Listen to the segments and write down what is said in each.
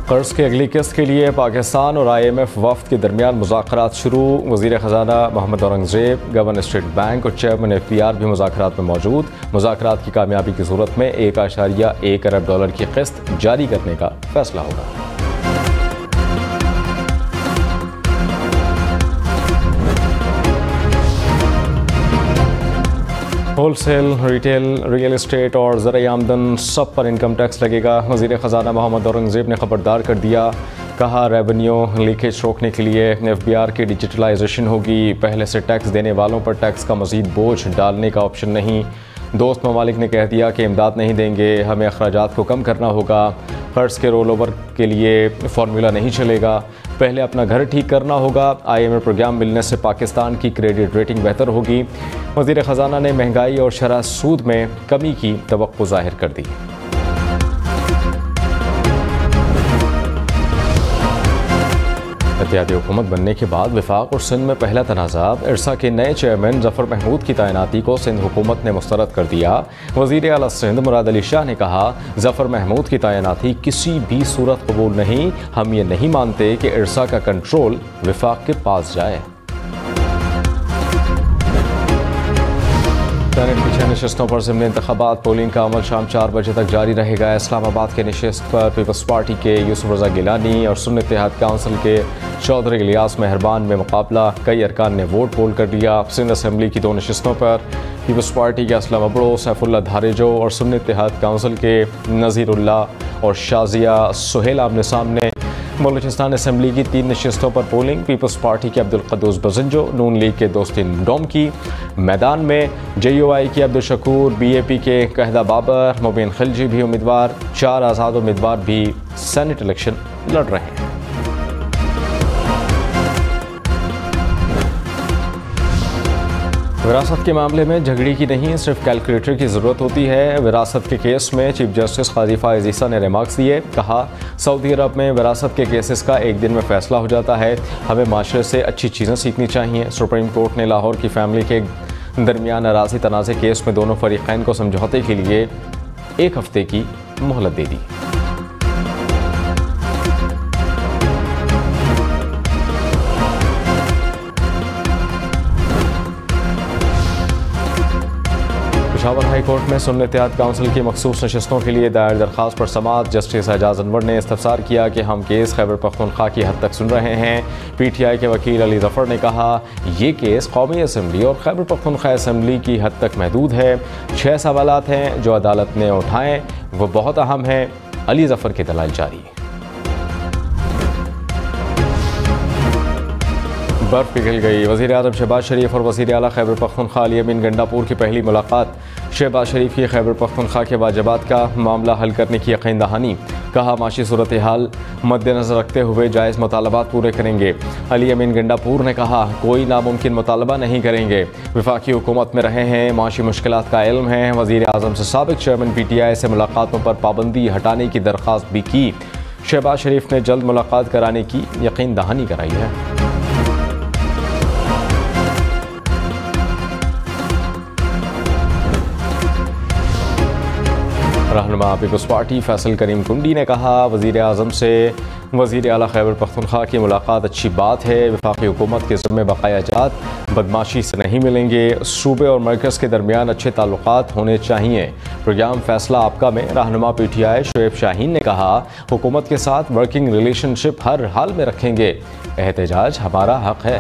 कर्ज की अगली किस्त के लिए पाकिस्तान और IMF वफ्द के दरमियान मुज़ाकरात शुरू। वज़ीर ख़जाना Muhammad Aurangzeb, governor State Bank और चेयरमैन FPR भी मुज़ाकरात में मौजूद। मुज़ाकरात की कामयाबी की सूरत में $1.1 अरब की किस्त जारी करने का फैसला होगा। होलसेल, रिटेल, रियल एस्टेट और ज़राई आमदन सब पर इनकम टैक्स लगेगा। वज़ीर ख़जाना मोहम्मद औरंगज़ेब ने खबरदार कर दिया, कहा रेवेन्यू लीकेज रोकने के लिए FBR की डिजिटलाइजेशन होगी। पहले से टैक्स देने वालों पर टैक्स का मज़ीद बोझ डालने का ऑप्शन नहीं। दोस्त ममालिक ने कह दिया कि इमदाद नहीं देंगे, हमें अखराजात को कम करना होगा। कर्ज के रोल ओवर के लिए फार्मूला नहीं चलेगा, पहले अपना घर ठीक करना होगा। IMF प्रोग्राम मिलने से पाकिस्तान की क्रेडिट रेटिंग बेहतर होगी। वज़ीर ख़जाना ने महंगाई और शरह सूद में कमी की तवक्को ज़ाहिर कर दी। इत्तेहादी हुकूमत बनने के बाद वफाक और सिंध में पहला तनाज़ा। इरसा के नए चेयरमैन ज़फ़र महमूद की तैनाती को सिंध हुकूमत ने मुस्तरद कर दिया। वज़ीर आला सिंध मुराद अली शाह ने कहा, ज़फ़र महमूद की तैनाती किसी भी सूरत कबूल नहीं। हम ये नहीं मानते कि इरसा का कंट्रोल वफाक के पास जाए। सेनेट की 6 नशिस्तों पर ज़िमनी इंतखाबात। पोलिंग का अमल शाम 4 बजे तक जारी रहेगा। इस्लामाबाद के नशिस्त पर पीपल्स पार्टी के यूसुफ रज़ा गिलानी और सुन्नी इत्तेहाद काउंसिल के चौधरी इलियास मेहरबान में मुकाबला। कई अरकान ने वोट पोल कर दिया। सिंध असम्बली की 2 नशिस्तों पर पीपल्स पार्टी के असलम अबड़ो, सैफुल्ला धारेजो और सुन्नी इत्तेहाद काउंसिल के नज़ीरुल्लाह और शाजिया सुहेल आमने सामने। बलूचिस्तान असम्बली की 3 नशिस्तों पर पोलिंग। पीपल्स पार्टी के अब्दुल क़द्दूस बज़ंजो, नून लीग के दोस्तीन डोम की मैदान में। JUI के अब्दुल शकूर, BAP के कहदा बाबर, मुबीन खिलजी भी उम्मीदवार। 4 आज़ाद उम्मीदवार भी सेनेट इलेक्शन लड़ रहे हैं। विरासत के मामले में झगड़े की नहीं, सिर्फ कैलकुलेटर की ज़रूरत होती है। विरासत के केस में चीफ जस्टिस काजी फ़ाइज़ ईसा ने रिमार्क्स दिए। कहा, सऊदी अरब में विरासत के केसेस का एक दिन में फ़ैसला हो जाता है। हमें माशरे से अच्छी चीज़ें सीखनी चाहिए। सुप्रीम कोर्ट ने लाहौर की फैमिली के दरमियान अराज़ी तनाज़े केस में दोनों फरीक़ैन को समझौते के लिए 1 हफ़्ते की मोहलत दे दी। पेशावर हाई कोर्ट में सुन्नी इत्तेहाद काउंसिल की मखसूस नशिस्तों के लिए दायर दरख्वास्त पर समाअत। जस्टिस एजाज अनवर ने इस्तफसार किया कि हम केस खैबर पख्तूनख्वा की हद तक सुन रहे हैं। PTI के वकील अली ज़फ़र ने कहा, ये केस कौमी असम्बली और खैबर पख्तूनख्वा असम्बली की हद तक महदूद है। 6 सवालात हैं जो अदालत ने उठाए, वो बहुत अहम हैं। अली ज़फ़र के दलाइल जारी। बर्फ पिघल गई। वज़ीर आज़म शहबाज शरीफ और वज़ीर आला खैबर पख्तूनख्वा अली अमीन गंडापुर की पहली मुलाकात। शहबाज शरीफ की खैबर पख्तूनख्वा के वाजिबात का मामला हल करने की यकीन दहानी। कहा, माशी सूरत हाल मद्देनज़र रखते हुए जायज़ मुतालबात पूरे करेंगे। अली अमीन गंडापुर ने कहा, कोई नामुमकिन मुतालबा नहीं करेंगे। वफाकी हुकूमत में रहे हैं, माशी मुश्किलात का इल्म है। वज़ीर आज़म से साबिक़ चेयरमैन PTI से मुलाकातों पर पाबंदी हटाने की दरख्वास्त भी की। शहबाज शरीफ ने जल्द मुलाकात कराने की यकीन दहानी कराई है। रहनुमा पीपल्स पार्टी फैसल करीम कुंडी ने कहा, वज़ीर आज़म से वज़ीर आला खैबर पख्तूनख्वा की मुलाकात अच्छी बात है। वफाकी हुकूमत के ज़िम्मे बकाया जात बदमाशी से नहीं मिलेंगे। सूबे और मरकज़ के दरमियान अच्छे ताल्लुकात होने चाहिए। प्रोग्राम फैसला आपका में रहनुमा PTI शुएब शाहीन ने कहा, हुकूमत के साथ वर्किंग रिलेशनशिप हर हाल में रखेंगे। एहतजाज हमारा हक है।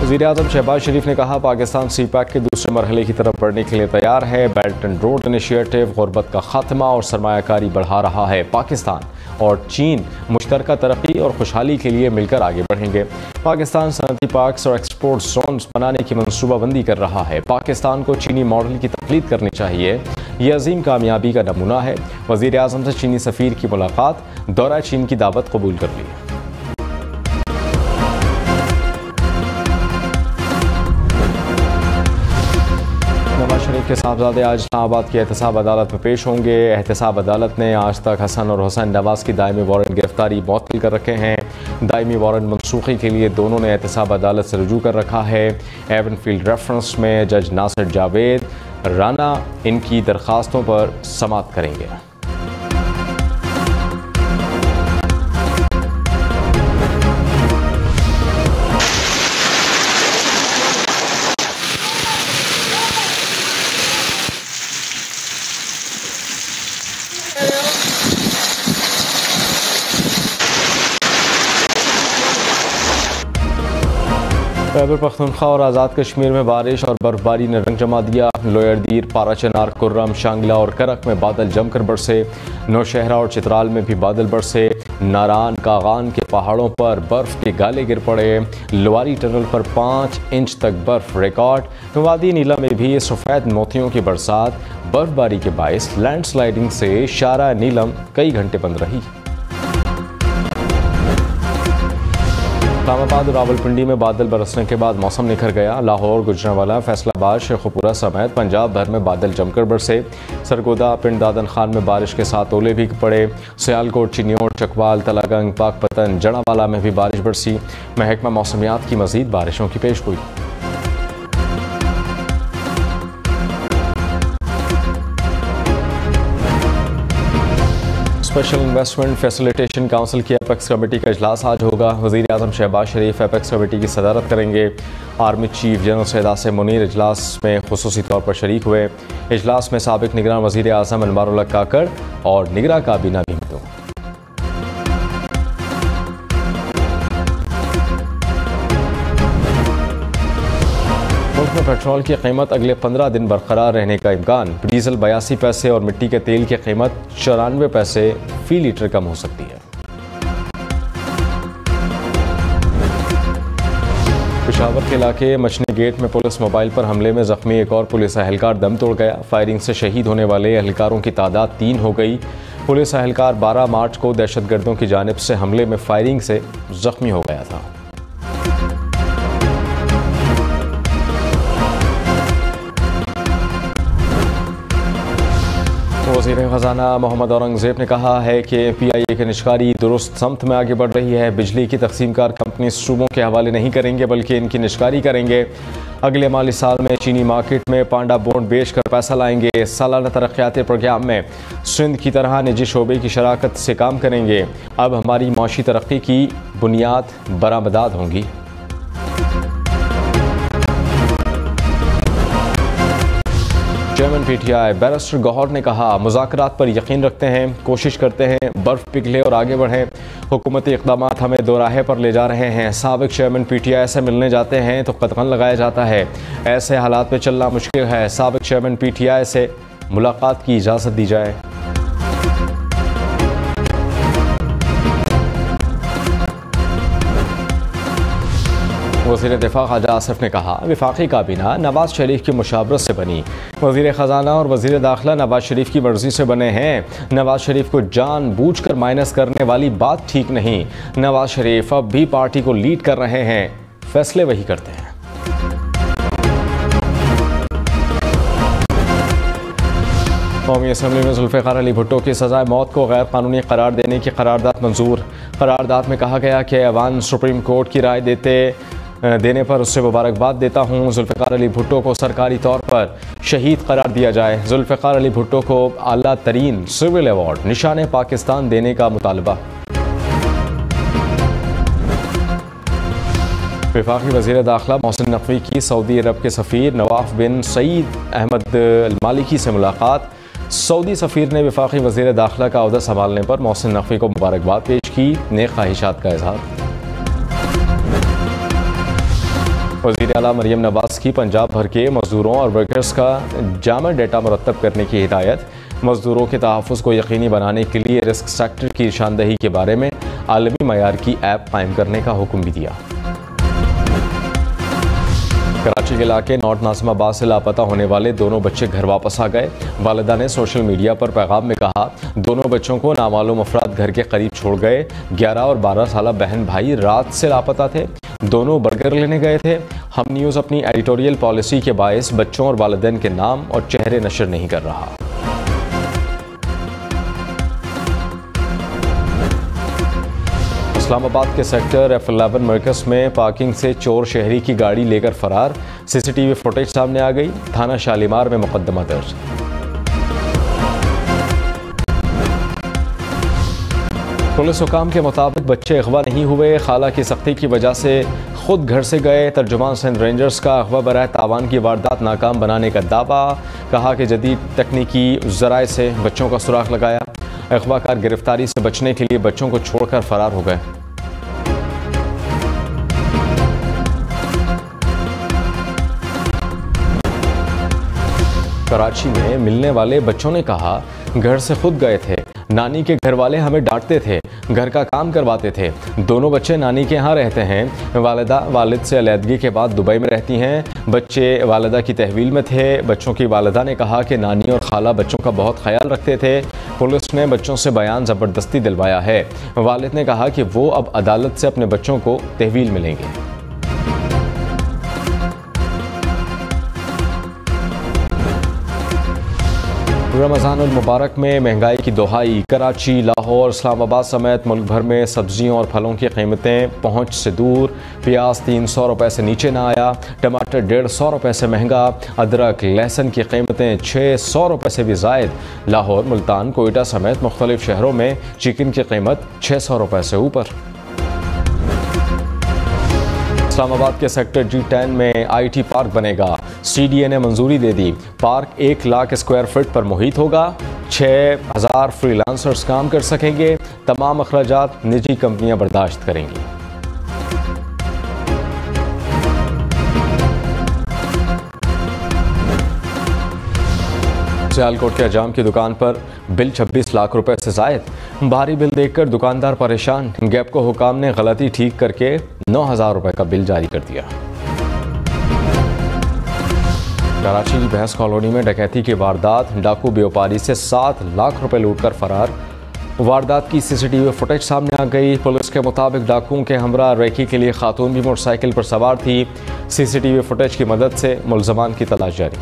वज़ीर आज़म शहबाज शरीफ ने कहा, पाकिस्तान CPEC के दूसरे मरहले की तरफ बढ़ने के लिए तैयार है। बेल्ट एंड रोड इनिशिएटिव गुर्बत का खात्मा और सरमायाकारी बढ़ा रहा है। पाकिस्तान और चीन मुश्तरका तरक्की और खुशहाली के लिए मिलकर आगे बढ़ेंगे। पाकिस्तान सनती पार्क्स और एक्सपोर्ट जोन्स बनाने की मनसूबाबंदी कर रहा है। पाकिस्तान को चीनी मॉडल की तक़लीद करनी चाहिए। ये अजीम कामयाबी का नमूना है। वज़ीर आज़म से चीनी सफ़ीर की मुलाकात, दौरा चीन की दावत कबूल कर ली। शरीफ के साहबजादे आज इस्लामाबाद की एहतसाब अदालत में पेश होंगे। एहतसाब अदालत ने आज तक हसन और हुसैन नवाज की दायमी वारंट गिरफ्तारी मुअत्तल कर रखे हैं। दायमी वारंट मनसूखी के लिए दोनों ने एहतसाब अदालत से रुजू कर रखा है। एवनफील्ड रेफरेंस में जज नासिर जावेद राना इनकी दरख्वास्तों पर समाअत करेंगे। खैबर पख्तूनख्वा और आज़ाद कश्मीर में बारिश और बर्फबारी ने रंग जमा दिया। लोयर दीर, पाराचनार, कुर्रम, शांगला और करक में बादल जमकर बरसे। नौशहरा और चित्राल में भी बादल बरसे। नारान कागान के पहाड़ों पर बर्फ के गाले गिर पड़े। लवारी टनल पर 5 इंच तक बर्फ रिकॉर्ड। वादी नीला में भी सफ़ेद मोतियों की बरसात। बर्फबारी के बायस लैंडस्लाइडिंग से शारा नीलम कई घंटे बंद रही। इस्लामाबाद और रावलपिंडी में बादल बरसने के बाद मौसम निखर गया। लाहौर, गुजरांवाला, फैसलाबाद, शेखुपुरा समेत पंजाब भर में बादल जमकर बरसे। सरगोदा, पिंड दादन खान में बारिश के साथ ओले भी पड़े। सियालकोट, चिन्योट, चकवाल, तलागंग, पाकपतन, जड़ावाला में भी बारिश बरसी। महकमा मौसमियात की मजीद बारिशों की पेशगोई। स्पेशल इन्वेस्टमेंट फैसिलिटेशन काउंसिल की एपेक्स कमेटी का इजलास आज होगा। वज़ीर आज़म शहबाज शरीफ एपेक्स कमेटी की सदारत करेंगे। Army chief general Syed Asim Munir इजलास में खुसूसी तौर पर शरीक हुए। इजलास में साबिक निगरान वज़ीर आज़म अनवारुल्लाह काकड़ और निगरां काबीना भी मौजूद। मुल्क में पेट्रोल की कीमत अगले 15 दिन बरकरार रहने का इम्कान। डीजल 82 पैसे और मिट्टी के तेल की कीमत 94 पैसे फी लीटर कम हो सकती है। पेशावर के इलाके मछली गेट में पुलिस मोबाइल पर हमले में जख्मी एक और पुलिस एहलकार दम तोड़ गया। फायरिंग से शहीद होने वाले एहलकारों की तादाद 3 हो गई। पुलिस एहलकार 12 मार्च को दहशतगर्दों की जानिब से हमले में फायरिंग से जख्मी हो गया था। वज़ीर ख़ज़ाना मोहम्मद औरंगज़ेब ने कहा है कि PIA की निष्कारी दुरुस्त समत में आगे बढ़ रही है। बिजली की तकसीमकार कंपनी सूबों के हवाले नहीं करेंगे बल्कि इनकी निष्कारी करेंगे। अगले माली साल में चीनी मार्केट में पांडा बॉन्ड बेच कर पैसा लाएंगे। सालाना तरक्याती प्रोग्राम में सिंध की तरह निजी शोबे की शराकत से काम करेंगे। अब हमारी माशी तरक्की की बुनियाद बरामदात होंगी। चेयरमैन PTI बैरिस्टर गौहर ने कहा, मुज़ाकरात पर यकीन रखते हैं, कोशिश करते हैं बर्फ पिघले और आगे बढ़ें। हुकूमती इक़दामात हमें दोराहे पर ले जा रहे हैं। साबिक चेयरमैन PTI से मिलने जाते हैं तो कदगन लगाया जाता है। ऐसे हालात में चलना मुश्किल है। साबिक चेयरमैन PTI से मुलाकात की इजाज़त दी जाए। वज़ीर दिफ़ा ख्वाजा आसिफ ने कहा, वफाकी काबीना नवाज शरीफ की मुशावरत से बनी। वज़ीर ख़ज़ाना और वज़ीर दाखिला नवाज शरीफ की मर्ज़ी से बने हैं। नवाज शरीफ को जानबूझकर माइनस करने वाली बात ठीक नहीं। नवाज शरीफ अब भी पार्टी को लीड कर रहे हैं, फैसले वही करते हैं। कौमी असम्बली में जुल्फ़िकार अली भुट्टो की सज़ाए मौत को गैर कानूनी करार देने की करारदाद मंजूर। करारदाद में कहा गया कि ऐवान सुप्रीम कोर्ट की राय देने पर उससे मुबारकबाद देता हूँ। जुल्फ़िकार अली भुट्टो को सरकारी तौर पर शहीद करार दिया जाए। जुल्फ़िकार अली भुट्टो को आला तरीन सिविल अवार्ड निशान पाकिस्तान देने का मुतालबा। वफाकी वज़ीर दाखिला मोहसिन नकवी की सऊदी अरब के सफ़ीर नवाफ बिन सईद अहमद अल मालिकी से मुलाकात। सऊदी सफ़ीर ने वफाकी वज़ीर दाखिला का ओहदा संभालने पर मोहसिन नकवी को मुबारकबाद पेश की। नेक ख्वाहिशात का इजहार। वज़ीर आला मरियम नवाज़ की पंजाब भर के मज़दूरों और वर्कर्स का जामा डेटा मुरतब करने की हिदायत। मज़दूरों के तहफ़्फ़ुज़ को यकीनी बनाने के लिए रिस्क सेक्टर की निशानदही के बारे में आलमी मयार की ऐप कायम करने का हुक्म भी दिया। कराची के इलाके नॉर्थ नाज़िमाबाद से लापता होने वाले दोनों बच्चे घर वापस आ गए। वालिदा ने सोशल मीडिया पर पैगाम में कहा, दोनों बच्चों को नामालूम अफराद घर के करीब छोड़ गए। 11 और 12 साल बहन भाई रात से लापता थे। दोनों बर्गर लेने गए थे। हम न्यूज़ अपनी एडिटोरियल पॉलिसी के बायस बच्चों और वालिदैन के नाम और चेहरे नशर नहीं कर रहा। इस्लामाबाद के सेक्टर F11 मरकज़ में पार्किंग से चोर शहरी की गाड़ी लेकर फरार। CCTV फुटेज सामने आ गई। थाना शालीमार में मुकदमा दर्ज। पुलिस हुकाम के मुताबिक बच्चे अगवा नहीं हुए, खाला की सख्ती की वजह से खुद घर से गए। तर्जुमान सिंध रेंजर्स का अगवा बराए तावान की वारदात नाकाम बनाने का दावा। कहा कि जदीद तकनीकी ज़राए से बच्चों का सुराख लगाया। अगवाकार गिरफ्तारी से बचने के लिए बच्चों को छोड़कर फरार हो गए। कराची में मिलने वाले बच्चों ने कहा, घर से खुद गए थे, नानी के घर वाले हमें डांटते थे, घर का काम करवाते थे। दोनों बच्चे नानी के यहाँ रहते हैं। वालिदा वालिद से अलहदगी के बाद दुबई में रहती हैं। बच्चे वालिदा की तहवील में थे। बच्चों की वालिदा ने कहा कि नानी और खाला बच्चों का बहुत ख्याल रखते थे। पुलिस ने बच्चों से बयान ज़बरदस्ती दिलवाया है। वालिद ने कहा कि वो अब अदालत से अपने बच्चों को तहवील मिलेंगे। रमज़ानुल मुबारक में महंगाई की दोहाई। कराची, लाहौर, इस्लामाबाद समेत मुल्क भर में सब्जियों और फलों की कीमतें पहुंच से दूर। प्याज 300 रुपये से नीचे ना आया। टमाटर 150 रुपये से महंगा। अदरक, लहसुन की कीमतें 600 रुपये से भी ज़ायद। लाहौर, मुल्तान, कोयटा समेत मुख्तलिफ शहरों में चिकन की कीमत 600 रुपये से ऊपर। इस्लामाबाद के सेक्टर G10 में IT पार्क बनेगा। CDA ने मंजूरी दे दी। पार्क 1 लाख स्क्वायर फीट पर मुहित होगा। 6000 फ्रीलांसर्स काम कर सकेंगे। तमाम अखराजात निजी कंपनियां बर्दाश्त करेंगी। सियालकोट के अजाम की दुकान पर बिल 26 लाख रुपए से जायद। भारी बिल देखकर दुकानदार परेशान। गैपको हुकाम ने गलती ठीक करके 9000 रुपए का बिल जारी कर दिया। कराची की भैंस कॉलोनी में डकैती की वारदात। डाकू व्यापारी से 7 लाख रुपए लूटकर फरार। वारदात की CCTV फुटेज सामने आ गई। पुलिस के मुताबिक डाकुओं के हमरा रेकी के लिए खातून भी मोटरसाइकिल पर सवार थी। CCTV फुटेज की मदद से मुलजमान की तलाश जारी।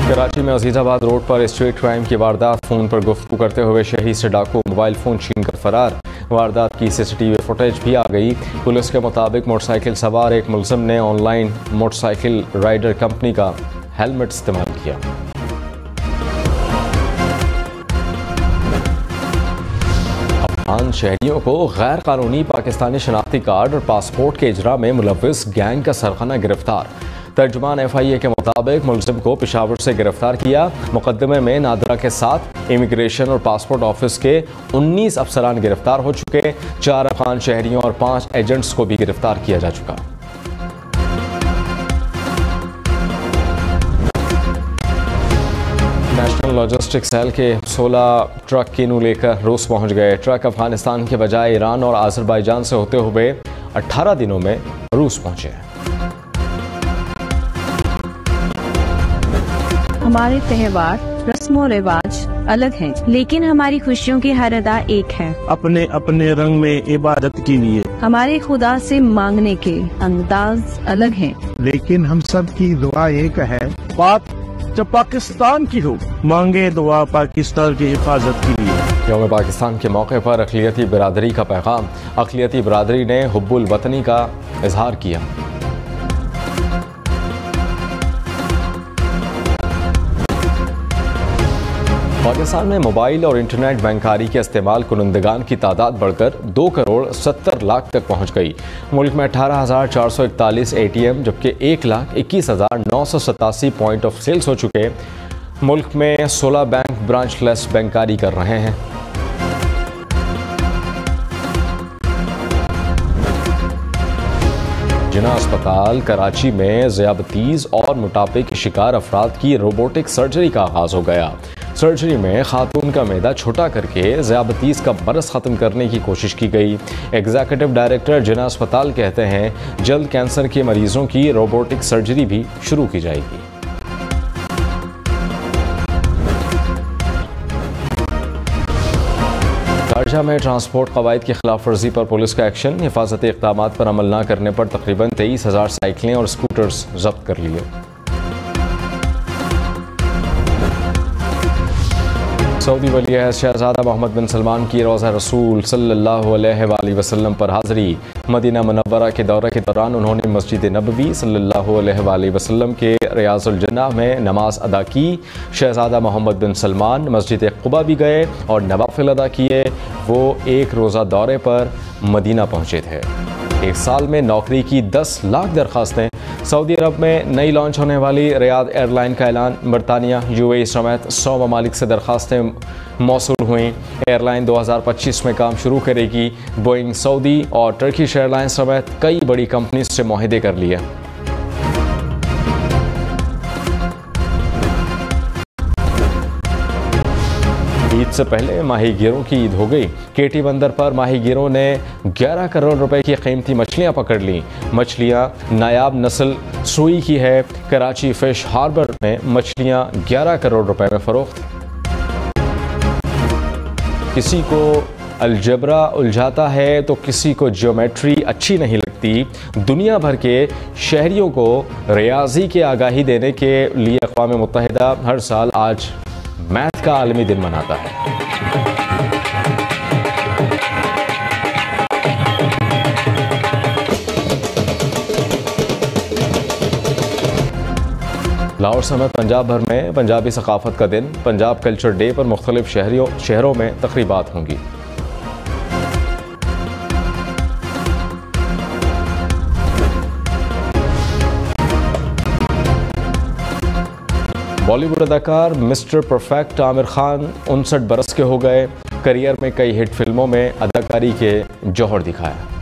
कराची में अजीज़ाबाद रोड पर स्ट्रीट क्राइम की वारदात। फ़ोन पर गुफ्तगू करते हुए शहरी से डाकू मोबाइल फ़ोन छीन कर फरार। वारदात की CCTV फुटेज भी आ गई। पुलिस के मुताबिक मोटरसाइकिल सवार एक मुलजिम ने ऑनलाइन मोटरसाइकिल राइडर कंपनी का हेलमेट इस्तेमाल किया। अफगान शहरियों को गैर कानूनी पाकिस्तानी शनाख्ती कार्ड और पासपोर्ट के इजरा में मुलव्विस गैंग का सरगना गिरफ्तार। तर्जुमान FIA के मुताबिक मुलजिम को पेशावर से गिरफ्तार किया। मुकदमे में नादरा के साथ इमिग्रेशन और पासपोर्ट ऑफिस के 19 अफसरान गिरफ्तार हो चुके। 4 अफगान शहरियों और 5 एजेंट्स को भी गिरफ्तार किया जा चुका। नेशनल लॉजिस्टिक सेल के 16 ट्रक कीनू लेकर रूस पहुंच गए। ट्रक अफगानिस्तान के बजाय ईरान और आज़रबाईजान से होते हुए 18 दिनों में रूस पहुंचे। हमारे त्यौहार, रस्म और रिवाज अलग हैं, लेकिन हमारी खुशियों की हर अदा एक है। अपने अपने रंग में इबादत के लिए हमारे खुदा से मांगने के अंदाज अलग हैं, लेकिन हम सब की दुआ एक है। बात जब पाकिस्तान की हो, मांगे दुआ पाकिस्तान की हिफाजत के लिए। यौम पाकिस्तान के मौके पर अक़लियती बिरादरी का पैगाम। अक़लियती बिरादरी ने हुब्बुल वतनी का इजहार किया। पाकिस्तान में मोबाइल और इंटरनेट बैंकारी के इस्तेमाल कुनंदगान की तादाद बढ़कर 2 करोड़ 70 लाख तक पहुंच गई। मुल्क में 18,441 ATM जबकि 1,21,987 पॉइंट ऑफ सेल्स हो चुके। मुल्क में 16 बैंक ब्रांचलेस बैंकारी कर रहे हैं। जिना अस्पताल कराची में ज़ियाबतीज़ और मोटापे के शिकार अफराद की रोबोटिक सर्जरी का आगाज़ हो गया। सर्जरी में खातून का मैदा छोटा करके ज़ियाबतीज़ का मरज़ ख़त्म करने की कोशिश की गई। एग्जीक्यूटिव डायरेक्टर जिना अस्पताल कहते हैं जल्द कैंसर के मरीजों की रोबोटिक सर्जरी भी शुरू की जाएगी। शारजाह में ट्रांसपोर्ट कवायद की खिलाफ वर्जी पर पुलिस का एक्शन। हिफाजती इक़दामात पर अमल न करने पर तकरीबन 23,000 साइकिलें और स्कूटर्स जब्त कर लिए। सऊदी वली अहद शहजादा मोहम्मद बिन सलमान की रोज़ा रसूल सल्लल्लाहु अलैहि वसल्लम पर हाज़री। मदीना मुनव्वरा के दौरे के दौरान उन्होंने मस्जिद नबवी सल्लल्लाहु अलैहि वसल्लम के रियाज़ुल जन्नह में नमाज अदा की। शहजादा मोहम्मद बिन सलमान मस्जिद क़ुबा भी गए और नवाफिल अदा किए। वो एक रोज़ा दौरे पर मदीना पहुँचे थे। एक साल में नौकरी की 10 लाख दरख्वास्तें। सऊदी अरब में नई लॉन्च होने वाली रियाद एयरलाइन का ऐलान। बरतानिया, यूएई समेत 100 ममालिक से दरख्वास्तें मौसूल हुई। एयरलाइन 2025 में काम शुरू करेगी। बोइंग, सऊदी और टर्किश एयरलाइन समेत कई बड़ी कंपनी से मुआहदे कर लिए। ईद से पहले माहीगीरों की ईद हो गई। केटी बंदर पर माहीगीरों ने 11 करोड़ रुपए की कीमती मछलियां पकड़ लीं। मछलियां नायाब नस्ल सुई की है। कराची फिश हार्बर में मछलियां 11 करोड़ रुपए में फरोख्त। किसी को अलजबरा उलझाता है तो किसी को ज्योमेट्री अच्छी नहीं लगती। दुनिया भर के शहरियों को रियाजी की आगाही देने के लिए अक़वाम मुत्तहिदा हर साल आज मैथ का आलमी दिन मनाता है। लाहौर समेत पंजाब भर में पंजाबी सकाफत का दिन, पंजाब कल्चर डे पर मुख्तलिफ शहरों में तकरीबात होंगी। बॉलीवुड अदाकार मिस्टर परफेक्ट आमिर खान 59 बरस के हो गए। करियर में कई हिट फिल्मों में अदाकारी के जौहर दिखाया।